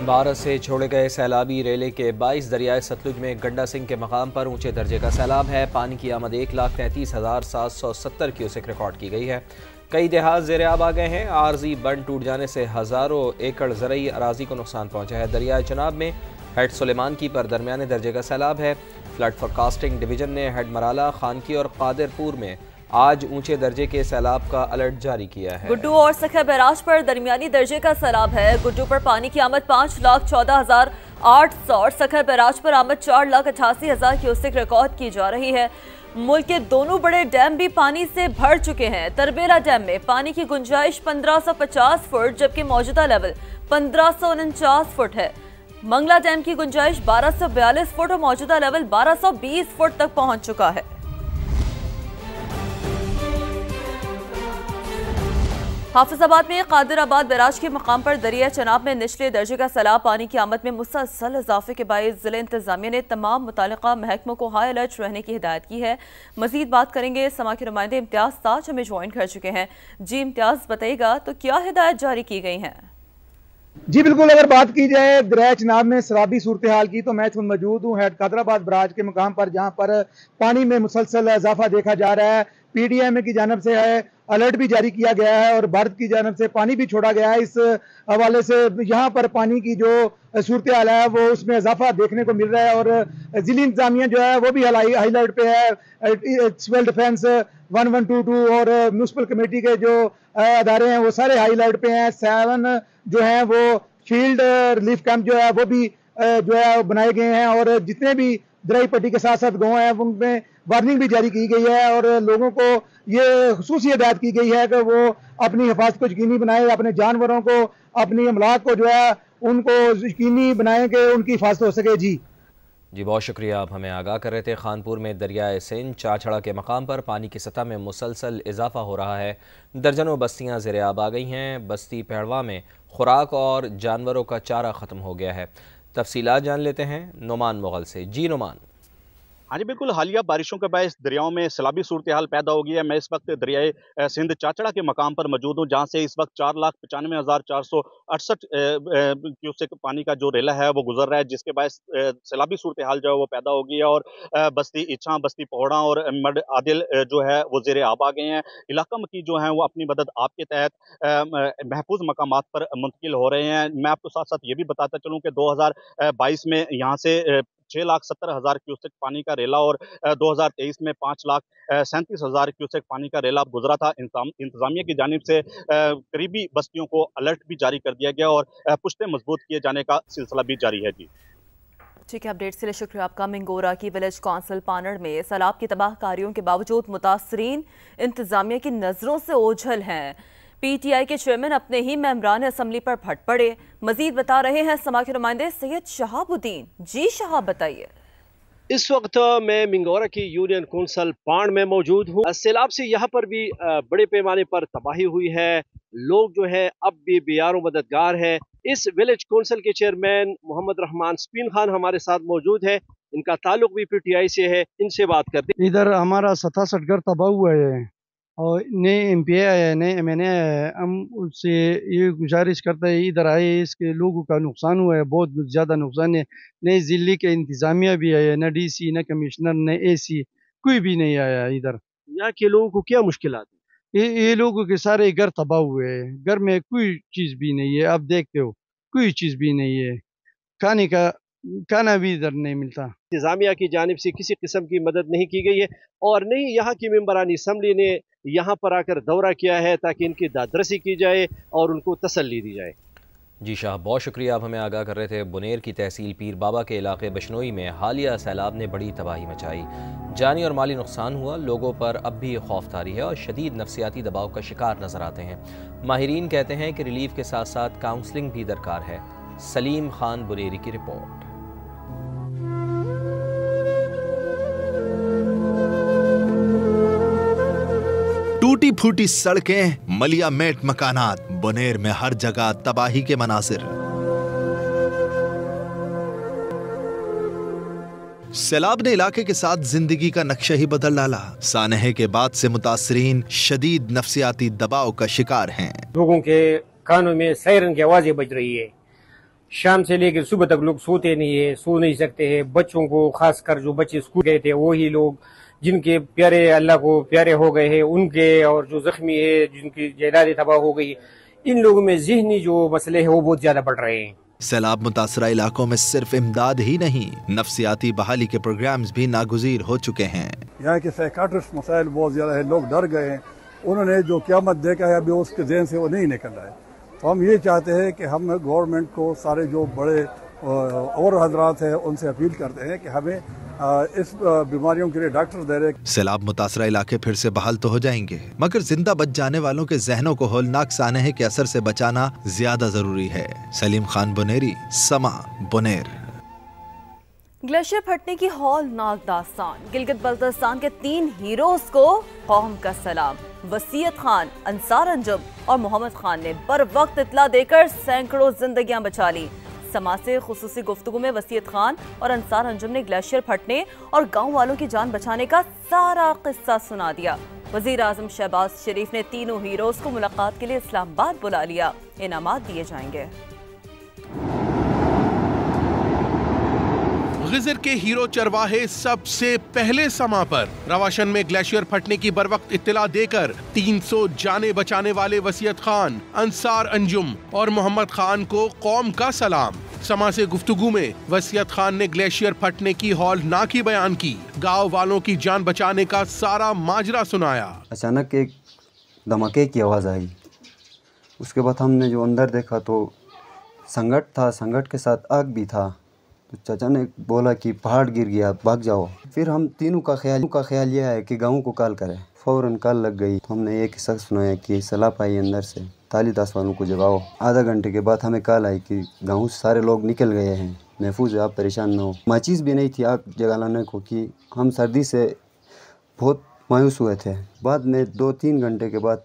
भारत से छोड़े गए सैलाबी रेले के 22 दरियाए सतलुज में गंडा सिंह के मकाम पर ऊंचे दर्जे का सैलाब है। पानी की आमद 1,33,770 क्यूसेक रिकॉर्ड की गई है। कई देहात ज़ेर आब आ गए हैं। आरजी बंद टूट जाने से हज़ारों एकड़ ज़रई अराजी को नुकसान पहुंचा है। दरियाए चनाब में हेड सुलेमान की पर दरमियाने दर्जे का सैलाब है। फ्लड फोरकास्टिंग डिवीज़न ने हेड मराला, खानकी और कादिरपुर में आज ऊंचे दर्जे के सैलाब का अलर्ट जारी किया है। गुड्डू और सखा बैराज पर दरमियानी दर्जे का सैलाब है। गुड्डू पर पानी की आमद 5,14,800 और सखा बैराज पर आमद 4,88,000 क्यूसेक रिकॉर्ड की जा रही है। मुल्क के दोनों बड़े डैम भी पानी से भर चुके हैं। तरबेला डैम में पानी की गुंजाइश 1550 फुट जबकि मौजूदा लेवल 1549 फुट है। मंगला डैम की गुंजाइश 1242 फुट और मौजूदा लेवल 1220 फुट तक पहुंच चुका है। हाफिजाबाद में कादिराबाद बैराज के मकाम पर दरिया चनाब में निचले दर्जे का सैलाब पानी की आमद में मुसलसल इजाफे के बायस जिले इंतजामिया ने तमाम मुतालिका महकमों को हाई अलर्ट रहने की हिदायत की है। मजीद बात करेंगे, समा के नुमाइंदे इम्तियाज ताज हमें ज्वाइन कर चुके हैं। जी इम्तियाज, बताइएगा तो क्या हिदायत जारी की गई हैं? जी बिल्कुल, अगर बात की जाए दरिया चनाब में सराबी सूरत हाल की तो मैं खुद मौजूद हूँ हेड कादराबाद बराज के मुकाम पर, जहाँ पर पानी में मुसलसल इजाफा देखा जा रहा है। PDM की जानब से है अलर्ट भी जारी किया गया है और भारत की जानब से पानी भी छोड़ा गया है। इस हवाले से यहाँ पर पानी की जो सूरत हाल है वो उसमें इजाफा देखने को मिल रहा है और जिली इंतजामिया जो है वो भी हाई अलर्ट पे है। सिविल डिफेंस 1122 और म्यूनसिपल कमेटी के जो अदारे हैं वो सारे हाई अलर्ट पे हैं। 7 जो है वो फील्ड रिलीफ कैंप जो है वो भी जो है बनाए गए हैं और जितने भी दराई पट्टी के साथ साथ गाँव हैं उनमें वार्निंग भी जारी की गई है और लोगों को ये खुसूसी हिदायत की गई है कि वो अपनी हिफाजत को यकीनी बनाए, अपने जानवरों को, अपनी अमलाक को जो है उनको यकीनी बनाएं कि उनकी हिफाजत हो सके। जी बहुत शुक्रिया, आप हमें आगाह कर रहे थे। खानपुर में दरियाए सिंध चाछड़ा के मकाम पर पानी की सतह में मुसलसल इजाफा हो रहा है। दर्जनों बस्तियां ज़ेर आब आ गई हैं। बस्ती पेड़वा में खुराक और जानवरों का चारा ख़त्म हो गया है। तफसीलात जान लेते हैं नुमान मुगल से। जी नुमान। हाँ जी बिल्कुल, हालिया बारिशों के बायस दरियाओं में सैलाबी सूरत हाल पैदा हो गई है। मैं इस वक्त दरियाए सिंध चाचड़ा के मकाम पर मौजूद हूँ, जहाँ से इस वक्त 4,95,468 क्यूसेक पानी का जो रेला है वो गुजर रहा है, जिसके बायस सैलाबी सूरत हाल जो है वो पैदा हो गई है और बस्ती इच्छा, बस्ती पौड़ा और मड आदिल जो है वो जेर आब आ गए हैं। इलाका मकी जो है वो अपनी मदद आपके तहत महफूज मकामात पर मुंतकिल हो रहे हैं। मैं आपको साथ साथ ये भी बताता चलूँ कि 2022 में यहाँ से 6,70,000 क्यूसेक पानी का रेला और 2023 में 5,37,000 क्यूसेक पानी का रेला गुजरा था। इंतजामिया की जानिब से करीबी बस्तियों को अलर्ट भी जारी कर दिया गया और पुश्ते मजबूत किए जाने का सिलसिला भी जारी है। जी ठीक है, अपडेट के लिए शुक्रिया आपका। मिंगोरा की विलेज कौंसिल पानड़ में सैलाब की तबाहकारियों के बावजूद मुतासरीन इंतजामिया की नजरों से ओझल हैं। PTI के चेयरमैन अपने ही मेंबरान असम्बली पर फट पड़े। मजीद बता रहे हैं समा के नुमाइंदे सैयद शहाबुद्दीन। जी शहाब, बताइए। इस वक्त मैं मिंगोरा की यूनियन कौंसिल पाण में मौजूद हूँ। सैलाब से यहाँ पर भी बड़े पैमाने पर तबाही हुई है। लोग जो है अब भी बेयारो मददगार है। इस विलेज कौंसिल के चेयरमैन मोहम्मद रहमान स्पिन खान हमारे साथ मौजूद है। इनका ताल्लुक भी PTI से है, इनसे बात करते। इधर हमारा 67 घर तबाह हुआ है और नए MPA आया है, नए MNA आया है। हम उससे ये गुजारिश करते हैं इधर आए, इसके लोगों का नुकसान हुआ है, बहुत ज़्यादा नुकसान है। नई ज़िले के इंतज़ामिया भी आया, न DC, न कमिश्नर, न AC, कोई भी नहीं आया इधर। यहाँ के लोगों को क्या मुश्किलात है? ये लोगों के सारे घर तबाह हुए हैं। घर में कोई चीज़ भी नहीं है, आप देखते हो कोई चीज़ भी नहीं है। खाना भी इधर नहीं मिलता। इंतजामिया की जानिब से किसी किस्म की मदद नहीं की गई है और नहीं यहाँ की मेंबरानी असम्बली ने यहाँ पर आकर दौरा किया है ताकि इनकी दादरसी की जाए और उनको तसल्ली दी जाए। जी शाह, बहुत शुक्रिया, आप हमें आगाह कर रहे थे। बुनेर की तहसील पीर बाबा के इलाके बशनोई में हालिया सैलाब ने बड़ी तबाही मचाई। जानी और माली नुकसान हुआ। लोगों पर अब भी खौफ तारी है और शदीद नफसियाती दबाव का शिकार नजर आते हैं। माहिरीन कहते हैं कि रिलीफ के साथ साथ काउंसलिंग भी दरकार है। सलीम खान बुनेरी की रिपोर्ट। टूटी फूटी सड़कें, मलिया मेट मकानात, बुनेर में हर जगह तबाही के मनासिर। सैलाब ने इलाके के साथ जिंदगी का नक्शा ही बदल डाला। सानहे के बाद से मुतासरीन शदीद नफसियाती दबाव का शिकार हैं। लोगों के कानों में सायरन की आवाजें बज रही है शाम से लेकर सुबह तक लोग सोते नहीं है, सो नहीं सकते हैं। बच्चों को, खासकर जो बच्चे स्कूल गए थे वही लोग जिनके प्यारे अल्लाह को प्यारे हो गए हैं उनके, और जो जख्मी है जिनकी जायदादें तबाह हो गई, इन लोगों में ज़हनी जो मसले हैं वो बहुत ज्यादा बढ़ रहे हैं। सैलाब मुतासरा इलाकों में सिर्फ इमदाद ही नहीं, नफ्सियाती बहाली के प्रोग्राम्स भी नागुज़ीर हो चुके हैं। यहाँ के साइकाट्रिस्ट मसाइल बहुत ज्यादा है, लोग डर गए हैं, उन्होंने जो क़यामत देखा है अभी उसके ज़हन से वो नहीं निकल रहा है। तो हम ये चाहते हैं कि हम गवर्नमेंट को, सारे जो बड़े और हजरात हैं उनसे अपील करते हैं कि हमें इस बीमारियों के लिए डॉक्टर दे रहे। सैलाब मुतासरा इलाके फिर से बहाल तो हो जाएंगे, मगर जिंदा बच जाने वालों के जहनों को होलनाक सानहे के असर से बचाना ज्यादा जरूरी है। सलीम खान बुनेरी, समा, बुनेर। ग्लेशियर फटने की हौलनाक दास्तान। गिलगित बल्तिस्तान के 3 हीरोज को कौम का सलाम। वसीयत खान, अंसार अंजुम और मोहम्मद खान ने बर वक्त इत्तला देकर सैकड़ों जिंदगियां बचा ली। समाज से खुसूसी गुफ्तगू में वसीयत खान और अंसार अंजुम ने ग्लेशियर फटने और गांव वालों की जान बचाने का सारा किस्सा सुना दिया। वजीर आजम शहबाज शरीफ ने तीनों हीरोज को मुलाकात के लिए इस्लामाबाद बुला लिया। इनामात दिए जाएंगे। गिजर के हीरो चरवाहे सबसे पहले समा पर रवाशन में ग्लेशियर फटने की बरवक्त इत्तला देकर 300 जाने बचाने वाले वसीयत खान, अंसार अंजुम और मोहम्मद खान को कौम का सलाम। समा से गुफ्तगू में वसीयत खान ने ग्लेशियर फटने की हौलनाकी बयान की, गांव वालों की जान बचाने का सारा माजरा सुनाया। अचानक एक धमाके की आवाज़ आई, उसके बाद हमने जो अंदर देखा तो संकट था, संकट के साथ आग भी था। तो चाचा ने बोला कि पहाड़ गिर गया, भाग जाओ। फिर हम तीनों का ख्याल यह है कि गाँव को कॉल करें। फ़ौरन कॉल लग गई तो हमने एक शख्स सुनाया कि सलाह आई अंदर से, तालीदास वालों को जगाओ। आधा घंटे के बाद हमें कॉल आई कि गाँव से सारे लोग निकल गए हैं, महफूज है, आप परेशान न हो। माचिस भी नहीं थी आग जगाने को, कि हम सर्दी से बहुत मायूस हुए थे। बाद में 2-3 घंटे के बाद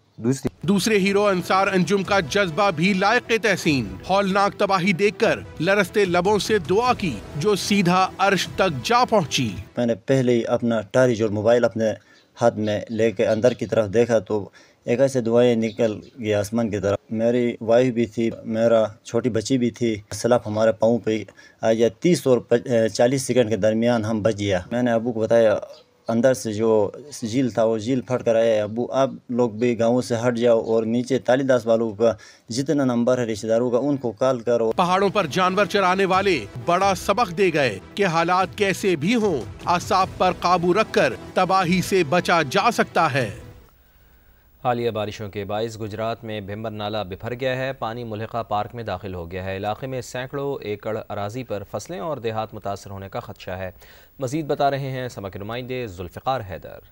दूसरे हीरो अंसार अंजुम का जज्बा भी लायक तहसीन। हौलनाक तबाही देखकर लरसते लबों से दुआ की जो सीधा अर्श तक जा पहुंची। मैंने पहले ही अपना टारिज और मोबाइल अपने हाथ में लेके अंदर की तरफ देखा तो एक ऐसे दुआएं निकल गई आसमान की तरफ। मेरी वाइफ भी थी, मेरा छोटी बच्ची भी थी। सलाफ हमारे पाँव पे आ गया। 30 और 40 सेकंड के दरमियान हम बच गया। मैंने अबू को बताया, अंदर से जो झील था वो झील फट कर आया है। अबू आप लोग भी गाँव से हट जाओ और नीचे तालीदास वालों का जितना नंबर है रिश्तेदारों का उनको कॉल करो। पहाड़ों पर जानवर चराने वाले बड़ा सबक दे गए कि हालात कैसे भी हों, आसाब पर काबू रखकर तबाही से बचा जा सकता है। हालिया बारिशों के बाइस गुजरात में भिम्बर नाला बिफर गया है। पानी मुल्हिका पार्क में दाखिल हो गया है। इलाके में सैकड़ों एकड़ अराजी पर फसलें और देहात मुतासर होने का खदशा है। मजीद बता रहे हैं समा के नुमाइंदे जुल्फ़िकार हैदर।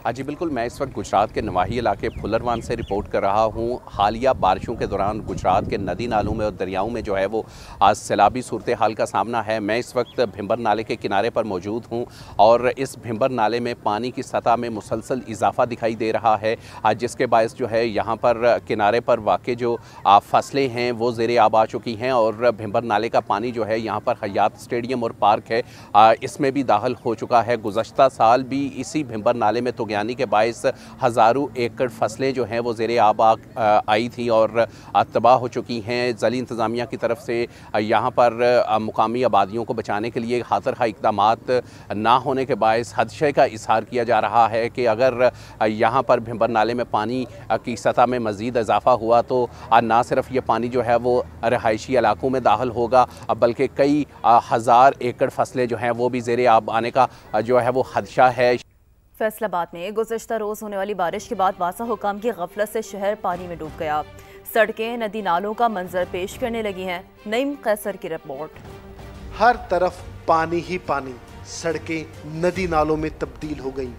जी बिल्कुल, मैं इस वक्त गुजरात के नवाही इलाके फुलरवान से रिपोर्ट कर रहा हूँ। हालिया बारिशों के दौरान गुजरात के नदी नालों में और दरियाओं में जो है वो आज सैलाबी सूरत हाल का सामना है। मैं इस वक्त भिम्बर नाले के किनारे पर मौजूद हूँ और इस भिम्बर नाले में पानी की सतह में मुसलसल इजाफा दिखाई दे रहा है, जिसके बायस जो है यहाँ पर किनारे पर वाक़ जो फसलें हैं वो ज़ेरे आब आ चुकी हैं और भिम्बर नाले का पानी जो है यहाँ पर हयात स्टेडियम और पार्क है इसमें भी दाखिल हो चुका है। गुज़श्ता साल भी इसी भिम्बर नाले में तुग़यानी के बायस हज़ारों एकड़ फसलें जो हैं वो ज़ेरे आब आई थी और तबाह हो चुकी हैं। ज़िली इंतज़ामिया की तरफ से यहाँ पर मुकामी आबादियों को बचाने के लिए हाथर खा इक़दामात ना होने के बायस खदशे का इज़हार किया जा रहा है कि अगर यहाँ पर भिम्बर नाले में पानी की सतह में मज़ीद इजाफ़ा हुआ तो ना सिर्फ ये पानी जो है वो रहायशी इलाकों में दाखिल होगा बल्कि कई हज़ार एकड़ फसलें जो हैं वो भी ज़ेरे आब आने का जो है वो खदशा है। फैसलाबाद में गुज़श्ता रोज़ होने वाली बारिश के बाद वासा हुकाम की गफलत से शहर पानी में डूब गया। सड़कें नदी नालों का मंजर पेश करने लगी हैं। नईम कैसर की रिपोर्ट। हर तरफ पानी ही पानी, सड़कें नदी नालों में तब्दील हो गई।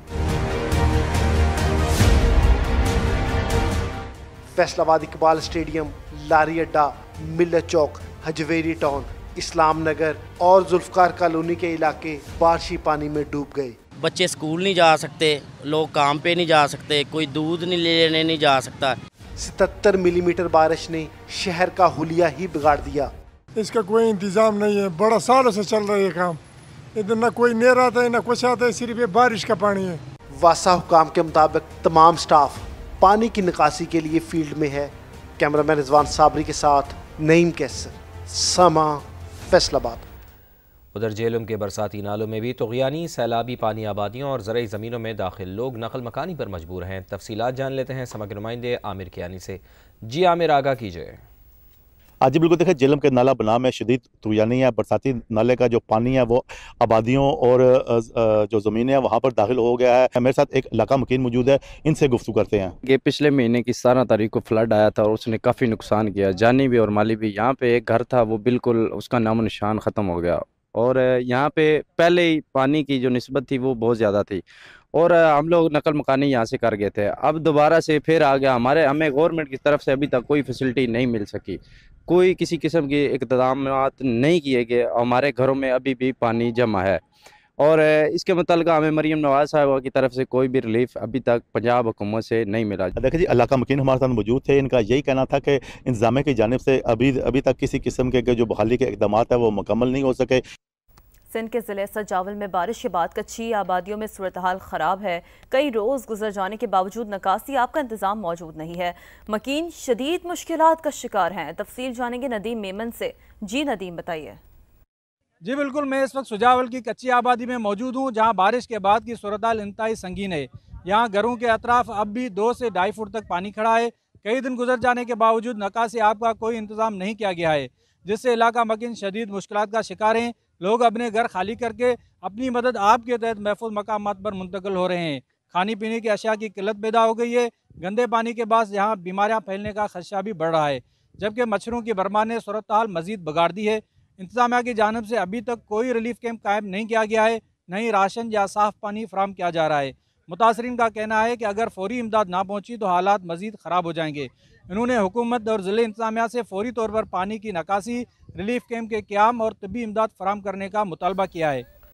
फैसलाबाद इकबाल स्टेडियम, लारी अड्डा, मिल्लत चौक, हजवेरी टाउन, इस्लाम नगर और जुल्फकार कॉलोनी के इलाके बारिशी पानी में डूब गए। बच्चे स्कूल नहीं जा सकते, लोग काम पे नहीं जा सकते, कोई दूध नहीं लेने नहीं जा सकता। 77 मिलीमीटर बारिश ने शहर का हुलिया ही बिगाड़ दिया। इसका कोई इंतजाम नहीं है, बड़ा सालों से चल रहा है ये काम। इधर ना कोई नेर आता है ना कुछ आता है, सिर्फ ये बारिश का पानी है। वासा हुकाम के मुताबिक तमाम स्टाफ पानी की निकासी के लिए फील्ड में है। कैमरामैन रिजवान साबरी के साथ नईम कैसर, समा, फैसलाबाद। उधर जेहलम के बरसाती नालों में भी तुग़यानी सैलाबी पानी आबादियों और ज़रई ज़मीनों में दाखिल, लोग नकल मकानी पर मजबूर हैं। तफसीलात जान लेते हैं समा के नुमाइंदे आमिर कियानी से। जी आमिर, आगाह कीजिए। आज बिल्कुल देखिए, जेहलम के नाला बना में शदीद तुग़यानी है। बरसाती नाले का जो पानी है वो आबादियों और जो ज़मीनें हैं वहाँ पर दाखिल हो गया है। मेरे साथ एक इलाका मकीन मौजूद है, इनसे गुफ्तगू करते हैं। ये पिछले महीने की 17 तारीख को फ्लड आया था और उसने काफ़ी नुकसान किया, जानी भी और माली भी। यहाँ पे एक घर था वो बिल्कुल उसका नामो निशान ख़त्म हो गया और यहाँ पे पहले ही पानी की जो निस्बत थी वो बहुत ज़्यादा थी और हम लोग नकल मकानी यहाँ से कर गए थे। अब दोबारा से फिर आ गया। हमें गवर्नमेंट की तरफ से अभी तक कोई फैसिलिटी नहीं मिल सकी, कोई किसी किस्म के इक़दाम नहीं किए गए। हमारे घरों में अभी भी पानी जमा है और इसके मुताल्लिक़ हमें मरीम नवाज साहब की तरफ से कोई भी रिलीफ अभी तक पंजाब हुकूमत से नहीं मिला। देखिए जी, इलाका मकीन हमारे साथ मौजूद थे। इनका यही कहना था कि इंतज़ामिया की जानिब से अभी तक किसी किस्म के जो बहाली के इक़दाम है वो मुकम्मल नहीं हो सके। सिंध के ज़िले सजावल में बारिश के बाद कच्ची आबादियों में सूरत हाल ख़राब है। कई रोज़ गुजर जाने के बावजूद निकासी आपका इंतज़ाम मौजूद नहीं है। मकीन शदीद मुश्किलात का शिकार हैं। तफसील जानेंगे नदीम मेमन से। जी नदीम, बताइए। जी बिल्कुल, मैं इस वक्त सजावल की कच्ची आबादी में मौजूद हूँ, जहाँ बारिश के बाद की सूरत हाल इंतहाई संगीन है। यहाँ घरों के अतराफ अब भी 2 से 2.5 फुट तक पानी खड़ा है। कई दिन गुजर जाने के बावजूद निकासी आपका कोई इंतज़ाम नहीं किया गया है, जिससे इलाका मकीन शदीद मुश्किलात का शिकार हैं। लोग अपने घर खाली करके अपनी मदद आपके तहत महफूज मकामात पर मुंतकिल हो रहे हैं। खाने पीने की अशिया की किल्लत पैदा हो गई है। गंदे पानी के बाद यहाँ बीमारियाँ फैलने का खदशा भी बढ़ रहा है, जबकि मच्छरों की बरमार ने सूरत हाल मजीद बिगाड़ दी है। इंतजामिया की जानिब से अभी तक कोई रिलीफ कैंप कायम नहीं किया गया है, न ही राशन या साफ़ पानी फराहम किया जा रहा है। मुतासरीन का कहना है कि अगर फौरी इमदाद ना पहुँची तो हालात मजीद ख़राब हो जाएंगे। इन्होंने हुकूमत और ज़िले इंतजामिया से फौरी तौर पर पानी की निकासी, रिलीफ कैंप के क़याम और तबी इमदाद फराहम करने का मुतालबा किया है।